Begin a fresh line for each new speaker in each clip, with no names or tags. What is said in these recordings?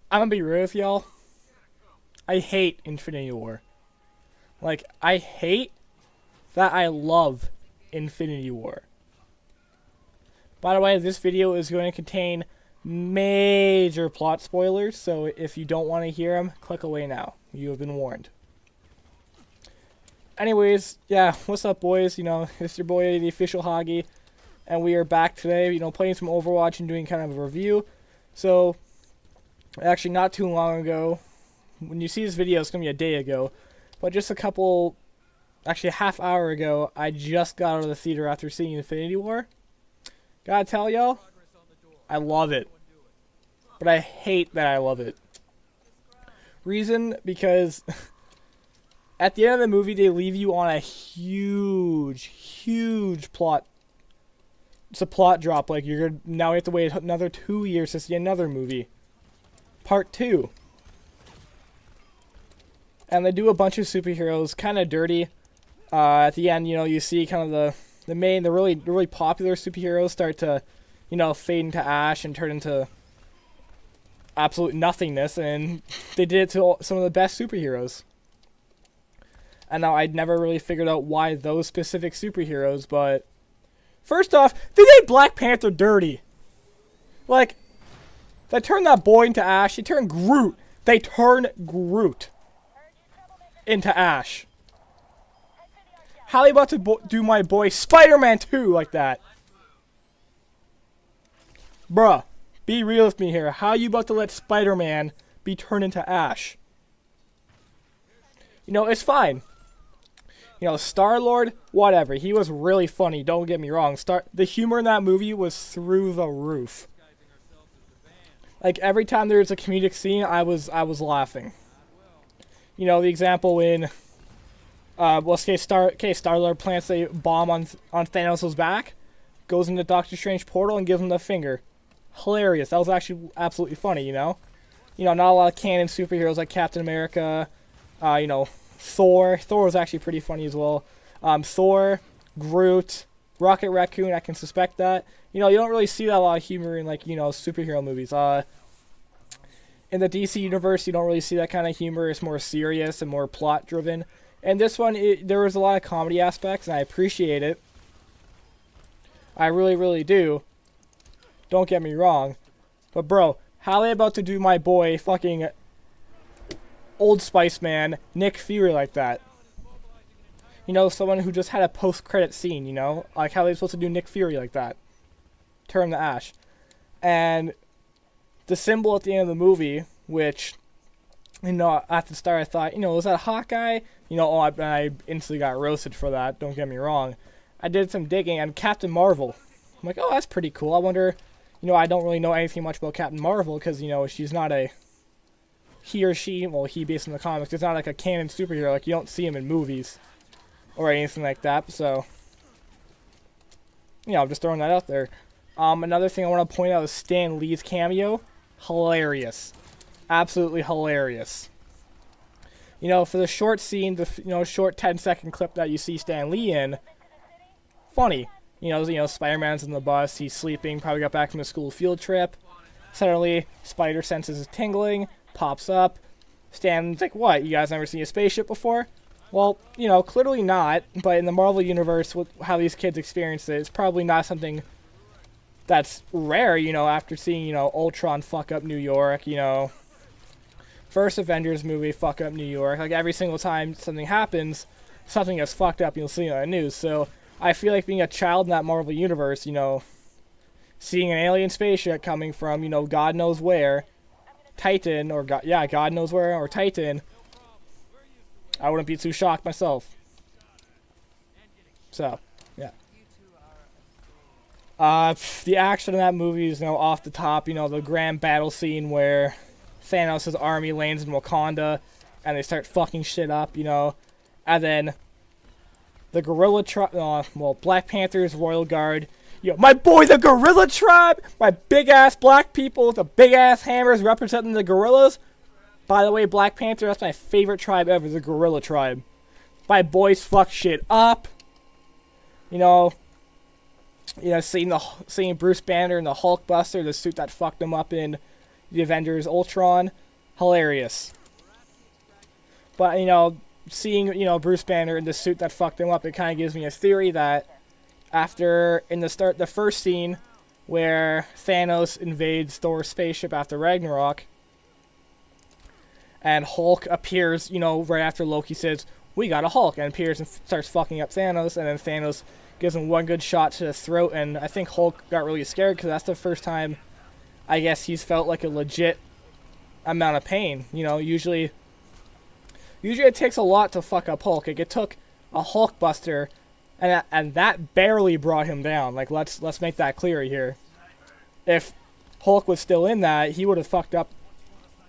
I'm gonna be real with y'all. I hate Infinity War. Like, I hate that I love Infinity War. By the way, this video is going to contain major plot spoilers, so if you don't want to hear them, click away now. You have been warned. Anyways, yeah, what's up, boys? You know, it's your boy, the official Hoggy, and we are back today, you know, playing some Overwatch and doing kind of a review. So, actually, not too long ago, when you see this video, it's going to be a day ago, but just actually a half hour ago, I just got out of the theater after seeing Infinity War. Gotta tell y'all, I love it. But I hate that I love it. Reason, because at the end of the movie, they leave you on a huge plot. It's a plot drop. Like, now you have to wait another 2 years to see another movie. Part 2. And they do a bunch of superheroes, kind of dirty. At the end, you know, you see kind of the really popular superheroes start to, you know, fade into ash and turn into absolute nothingness, and they did it to some of the best superheroes. And now I'd never really figured out why those specific superheroes, but first off, they did Black Panther dirty. Like, they turned that boy into ash. They turned Groot. They turned Groot into ash. How are you about to do my boy Spider-Man 2 like that? Bruh, be real with me here. How are you about to let Spider-Man be turned into ash? You know, it's fine. You know, Star-Lord, whatever. He was really funny, don't get me wrong. The humor in that movie was through the roof. Like, every time there was a comedic scene, I was laughing. You know, the example in Star-Lord plants a bomb on Thanos' back, goes into Doctor Strange portal and gives him the finger. Hilarious. That was actually absolutely funny, you know? You know, not a lot of canon superheroes like Captain America, you know, Thor. Thor was actually pretty funny as well. Thor, Groot, Rocket Raccoon, I can suspect that. You know, you don't really see that a lot of humor in, like, you know, superhero movies. In the DC universe, you don't really see that kind of humor. It's more serious and more plot-driven. And this one, there was a lot of comedy aspects, and I appreciate it. I really, really do. Don't get me wrong. But, bro, how are they about to do my boy, fucking Old Spice Man, Nick Fury like that? You know, someone who just had a post-credit scene, you know? Like, how are they supposed to do Nick Fury like that? Turn the ash. And the symbol at the end of the movie, which, you know, at the start I thought, you know, was that Hawkeye? You know, I instantly got roasted for that, don't get me wrong. I did some digging, and Captain Marvel. I'm like, oh, that's pretty cool. I wonder, you know, I don't really know anything much about Captain Marvel, because, you know, she's not he or she, well, he based on the comics, it's not like a canon superhero, like, you don't see him in movies, or anything like that, so, you know, I'm just throwing that out there. Another thing I want to point out is Stan Lee's cameo. Hilarious. Absolutely hilarious. You know, for the short scene, short 10-second clip that you see Stan Lee in, funny. You know, Spider-Man's in the bus, he's sleeping, probably got back from a school field trip. Suddenly, Spider senses is tingling, pops up. Stan's like, what, you guys never seen a spaceship before? Well, you know, clearly not, but in the Marvel Universe, with how these kids experience it, it's probably not something that's rare, you know, after seeing, you know, Ultron fuck up New York, you know, first Avengers movie fuck up New York. Like, every single time something happens, something gets fucked up, you'll see it on the news. So, I feel like being a child in that Marvel Universe, you know, seeing an alien spaceship coming from, you know, God knows where, Titan, or God knows where, or Titan, I wouldn't be too shocked myself. So, yeah. The action in that movie is, you know, off the top. You know, the grand battle scene where Thanos' army lands in Wakanda and they start fucking shit up, you know. And then the Gorilla Tribe, Black Panther's Royal Guard. You know, my boy, the Gorilla Tribe! My big-ass black people with the big-ass hammers representing the gorillas. By the way, Black Panther, that's my favorite tribe ever, the Gorilla Tribe. My boys fuck shit up. You know, seeing Bruce Banner in the Hulkbuster, the suit that fucked him up in the Avengers Ultron, hilarious. But seeing Bruce Banner in the suit that fucked him up, it kind of gives me a theory that after the first scene where Thanos invades Thor's spaceship after Ragnarok, and Hulk appears, right after Loki says, "We got a Hulk," and appears and starts fucking up Thanos, and then Thanos gives him one good shot to the throat, and I think Hulk got really scared because that's the first time, I guess, he's felt like a legit amount of pain. Usually it takes a lot to fuck up Hulk. Like, it took a Hulkbuster, and that barely brought him down. Like, let's make that clear here. If Hulk was still in that, he would have fucked up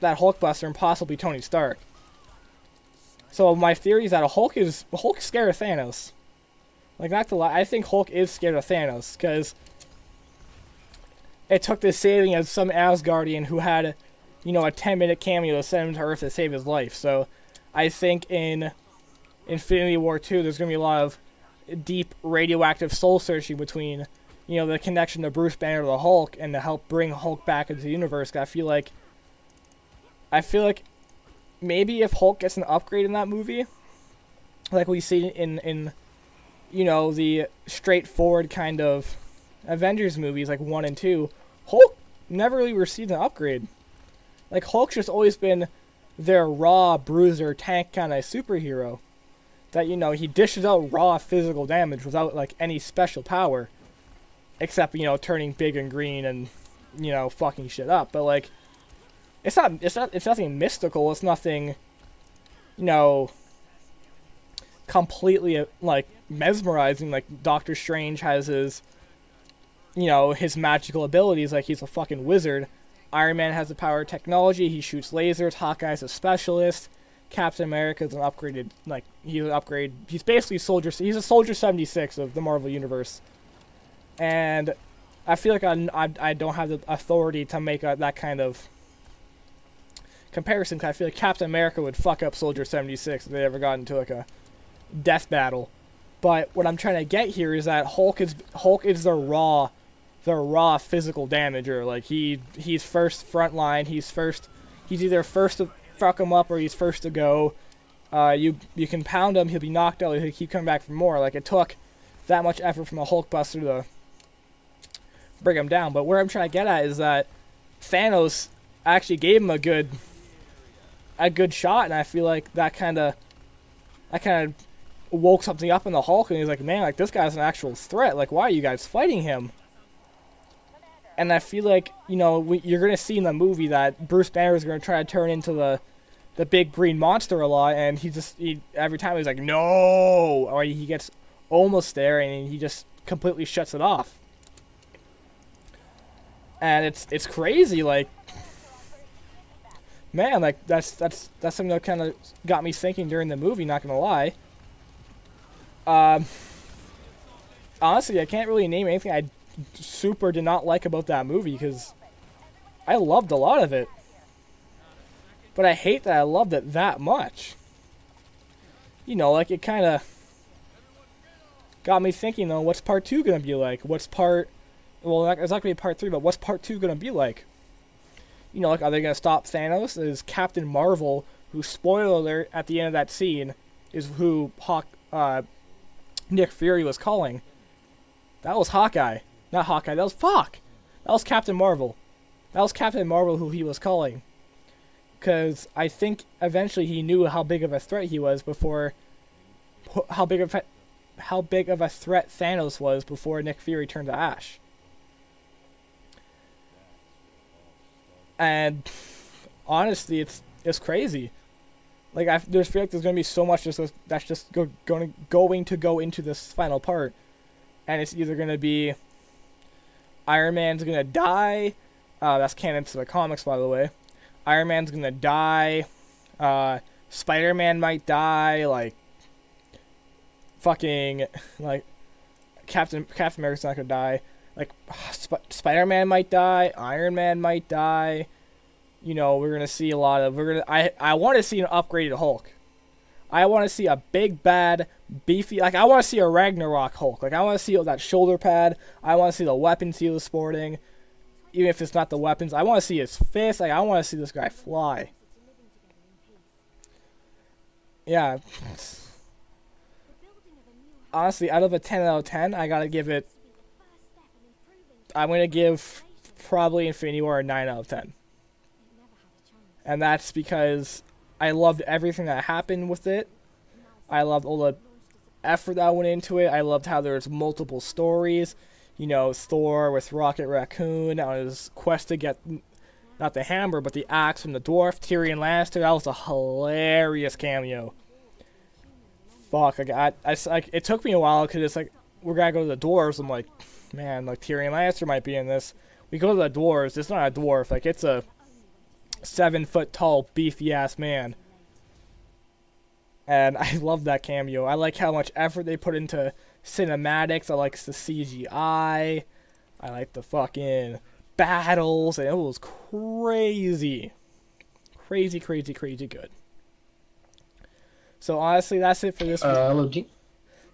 that Hulkbuster and possibly Tony Stark. So my theory is that Hulk's scared of Thanos. Like, not to lie, I think Hulk is scared of Thanos, because it took the saving of some Asgardian who had, a 10-minute cameo to send him to Earth to save his life. So I think in Infinity War 2, there's going to be a lot of deep radioactive soul searching between, the connection to Bruce Banner to the Hulk, and to help bring Hulk back into the universe. I feel like maybe if Hulk gets an upgrade in that movie, like we see in the straightforward kind of Avengers movies like 1 and 2, Hulk never really received an upgrade. Like, Hulk's just always been their raw bruiser tank kind of superhero. That, he dishes out raw physical damage without, like, any special power. Except, turning big and green and, fucking shit up. But, like, it's nothing mystical. It's nothing, completely, like, mesmerizing. Like, Doctor Strange has his, his magical abilities. Like, he's a fucking wizard. Iron Man has the power of technology. He shoots lasers. Hawkeye's a specialist. Captain America's an upgraded, like, he's an upgrade. He's basically he's a Soldier 76 of the Marvel Universe. And I feel like I don't have the authority to make that kind of comparison, because I feel like Captain America would fuck up Soldier 76 if they ever got into, like, a death battle. But what I'm trying to get here is that Hulk is the raw physical damager. Like, he's first front line. He's either first to fuck him up or he's first to go. You can pound him, he'll be knocked out, he'll keep coming back for more. Like, it took that much effort from a Hulkbuster to bring him down. But where I'm trying to get at is that Thanos actually gave him a good shot, and I feel like that kind of woke something up in the Hulk, and he's like, man, like, this guy's an actual threat. Like, why are you guys fighting him? And I feel like, you're going to see in the movie that Bruce Banner is going to try to turn into the big green monster a lot, and he every time he's like, no! Or he gets almost there, and he just completely shuts it off. And it's crazy, like, man, like, that's something that kind of got me thinking during the movie, not going to lie. Honestly, I can't really name anything I super did not like about that movie, because I loved a lot of it, but I hate that I loved it that much. Like, it kind of got me thinking, though, what's part 2 gonna be like? It's not gonna be part 3, but what's part 2 gonna be like? Like, are they gonna stop Thanos? Is Captain Marvel, who, spoiler alert, at the end of that scene, is who Nick Fury was calling? That was Hawkeye. Not Hawkeye, that was Captain Marvel. That was Captain Marvel who he was calling. Because I think eventually he knew how big of a threat he was before... How big of a threat Thanos was before Nick Fury turned to ash. And honestly, it's crazy. Like, I feel like there's going to be so much that's just going to go into this final part. And it's either going to be Iron Man's going to die. That's canon to the comics, by the way. Iron Man's going to die. Spider-Man might die. Like, fucking, like, Captain America's not going to die. Like, Spider-Man might die. Iron Man might die. We're going to see a lot of... I want to see an upgraded Hulk. I want to see a big, bad, beefy... Like, I want to see a Ragnarok Hulk. Like, I want to see that shoulder pad. I want to see the weapons he was sporting. Even if it's not the weapons. I want to see his fist. Like, I want to see this guy fly. Yeah. Honestly, out of a 10 out of 10, I gotta give it... I'm gonna give probably Infinity War a 9 out of 10. And that's because I loved everything that happened with it. I loved all the effort that went into it. I loved how there was multiple stories. You know, Thor with Rocket Raccoon on his quest to get, not the hammer, but the axe from the dwarf. Tyrion Lannister, that was a hilarious cameo. Fuck, it took me a while because it's like, we're gonna go to the dwarves. I'm like, man, like Tyrion Lannister might be in this. We go to the dwarves, it's not a dwarf, like it's a 7-foot tall, beefy ass man. And I love that cameo. I like how much effort they put into cinematics. I like the CGI. I like the fucking battles, and it was crazy. Crazy, crazy, crazy good. So honestly, that's it for this.
Hello, G.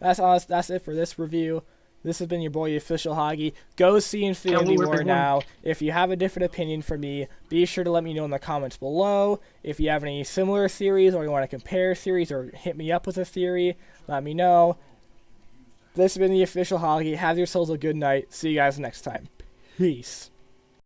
That's it for this review. This has been your boy, Official Hoggy. Go see Infinity War now. If you have a different opinion from me, be sure to let me know in the comments below. If you have any similar theories or you want to compare theories or hit me up with a theory, let me know. This has been the Official Hoggy. Have yourselves a good night. See you guys next time. Peace.